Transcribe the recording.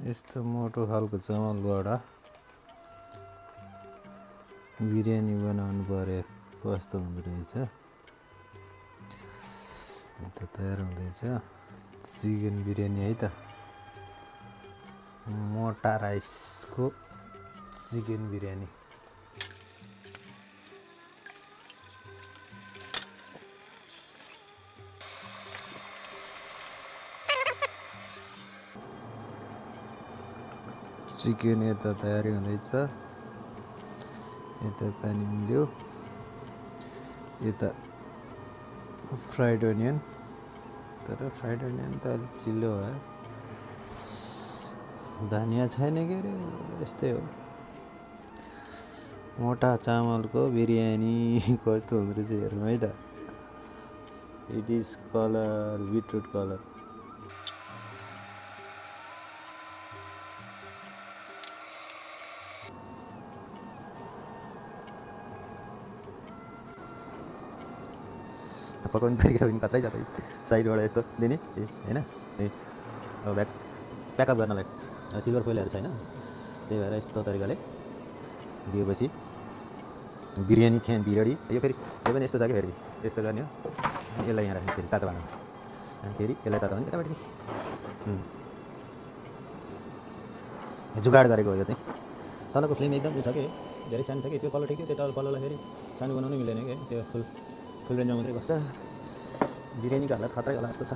यस्तो मोटो खालको चामलबाट बिरयानी बनाउनु पर्यो कस्तो हुँदो रहेछ। यता तयार हुँदैछ चिकन बिरयानी है त। मोटा राइसको चिकन बिरयानी। चिकन यता तयारी हुँदैछ। यता पानी उम्ल्यो। यता फ्राइड अनियन, तर फ्राइड अनियन त अलिक चिल्लो भयो। धनिया छैन के अरे, यस्तै हो। मोटा चामलको बिरयानी कस्तो हुँदो रहेछ हेरौँ है त। It is colour beetroot colour. पकाउने तरिका पनि कत्रै जाँदै साइडबाट यस्तो दिने होइन। अब प्याकअप गर्नलाई सिल्भर फोइलहरू छैन, त्यही भएर यस्तो तरिकाले दिएपछि बिरयानी ख्यान बिरडी। यो फेरि यो पनि यस्तो छ कि फेरि यस्तो गर्ने हो। यसलाई यहाँ राख्ने फेरि तातो भाँडामा, अनि फेरि यसलाई तातो भने यतापट्टि जुगाड गरेको हो यो चाहिँ। तलको फ्लेम एकदम उ छ कि धेरै सानो छ कि त्यो पल्लो ठिक थियो, त्यो तल पल्लोलाई फेरि सानो बनाउनै मिलेन कि त्यो फुल रेन्जमा मात्रै गर्छ। बिरयानीको हालत खतरै होला जस्तो छ।